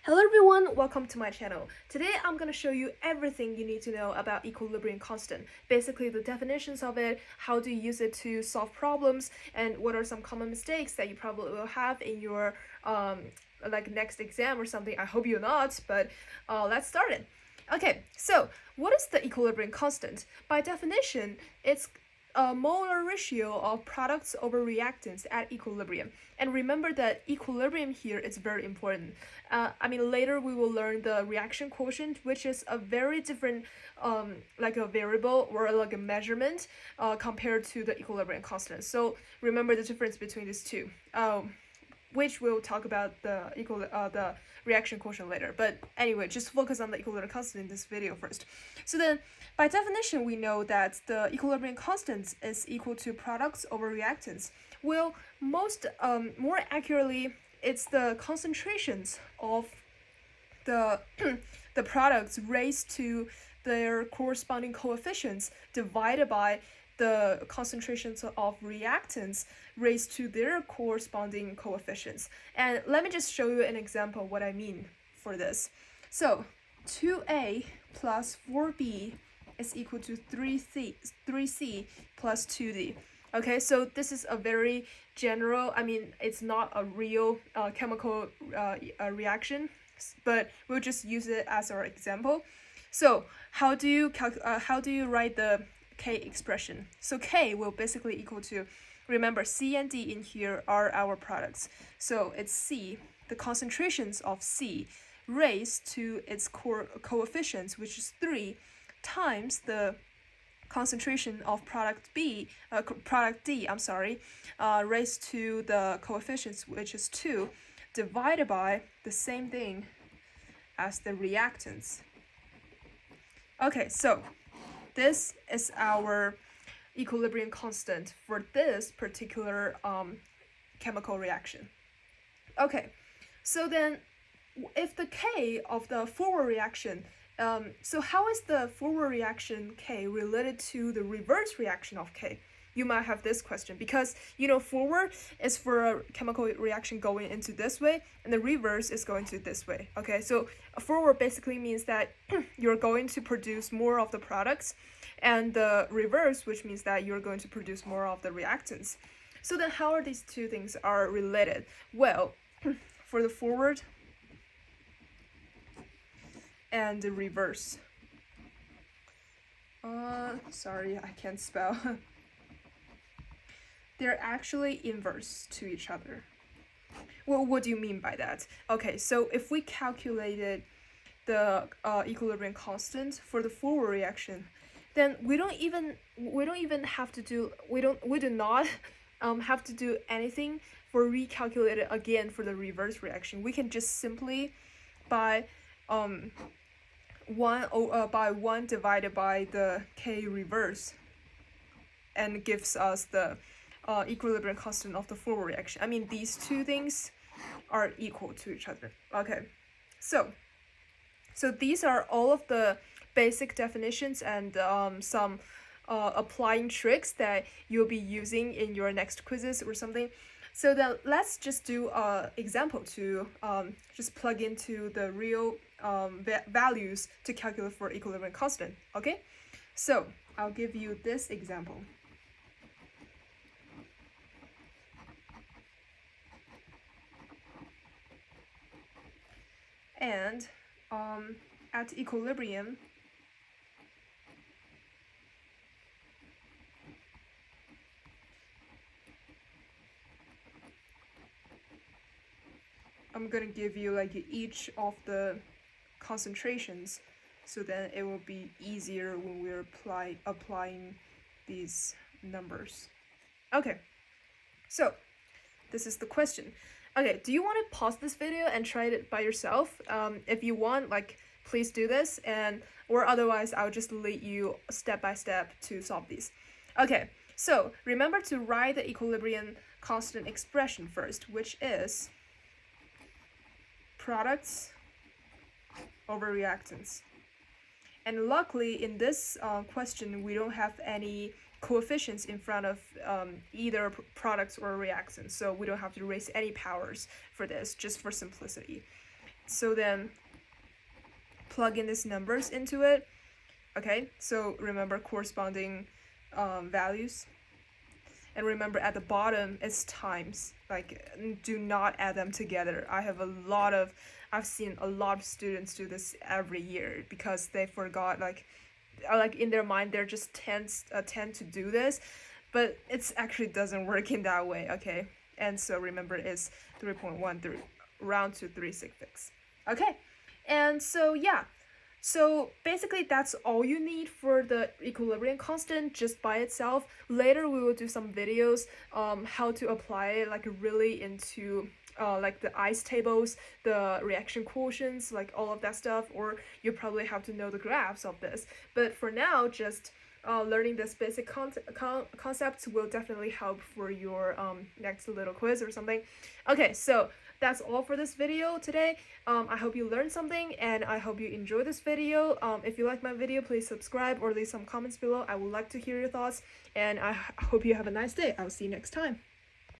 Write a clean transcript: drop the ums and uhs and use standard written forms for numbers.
Hello everyone, welcome to my channel. Today I'm going to show you everything you need to know about equilibrium constant. Basically the definitions of it, how to use it to solve problems, and what are some common mistakes that you probably will have in your next exam or something. I hope you're not, but let's start it. Okay, so what is the equilibrium constant? By definition, it's a molar ratio of products over reactants at equilibrium. And remember that equilibrium here is very important. Later we will learn the reaction quotient, which is a very different, like a variable or like a measurement compared to the equilibrium constant. So remember the difference between these two. Which we'll talk about the reaction quotient later. But anyway, just focus on the equilibrium constant in this video first. So then, by definition, we know that the equilibrium constant is equal to products over reactants. Well, more accurately, it's the concentrations of the the products raised to their corresponding coefficients divided by the concentrations of reactants raised to their corresponding coefficients. And let me just show you an example of what I mean for this. So 2a plus 4b is equal to 3c plus 2d. Okay, so this is a very general, it's not a real chemical reaction, but we'll just use it as our example. So how do you write the K expression? So K will basically equal to, remember C and D in here are our products. So it's C, the concentrations of C raised to its coefficients, which is 3, times the concentration of product D, raised to the coefficients, which is 2, divided by the same thing as the reactants. Okay, so this is our equilibrium constant for this particular chemical reaction. Okay, so then if the K of the forward reaction, so how is the forward reaction K related to the reverse reaction of K? You might have this question because, forward is for a chemical reaction going into this way, and the reverse is going to this way. Okay, so a forward basically means that you're going to produce more of the products, and the reverse, which means that you're going to produce more of the reactants. So then how are these two things are related? Well, for the forward and the reverse. Sorry, I can't spell. They're actually inverse to each other. Well, what do you mean by that? Okay, so if we calculated the equilibrium constant for the forward reaction, then we do not have to do anything for recalculate it again for the reverse reaction. We can just simply by 1 divided by the K reverse, and gives us the equilibrium constant of the forward reaction. These two things are equal to each other. Okay, so these are all of the basic definitions and some applying tricks that you'll be using in your next quizzes or something. So then let's just do an example to just plug into the real values to calculate for equilibrium constant. Okay, so I'll give you this example. And at equilibrium, I'm gonna give you each of the concentrations, so then it will be easier when we're applying these numbers. Okay, so this is the question. Okay, do you want to pause this video and try it by yourself? If you want, please do this, or otherwise I'll just lead you step by step to solve these. Okay, so remember to write the equilibrium constant expression first, which is products over reactants. And luckily in this question we don't have any coefficients in front of either products or reactants, so we don't have to raise any powers for this, just for simplicity. So then plug in these numbers into it. Okay, so remember corresponding values. And remember at the bottom is times. Like, do not add them together. I've seen a lot of students do this every year because they forgot, like in their mind they're just tend to do this, but it's actually doesn't work in that way. Okay, and so remember it's 3.13 round to 3/6. Okay, and so yeah, so basically that's all you need for the equilibrium constant just by itself. Later we will do some videos how to apply it like really into like the ice tables, the reaction quotients, like all of that stuff, or you probably have to know the graphs of this. But for now, just learning this basic concept will definitely help for your next little quiz or something. Okay, so that's all for this video today. I hope you learned something and I hope you enjoyed this video. If you like my video, please subscribe or leave some comments below. I would like to hear your thoughts, and I hope you have a nice day. I'll see you next time.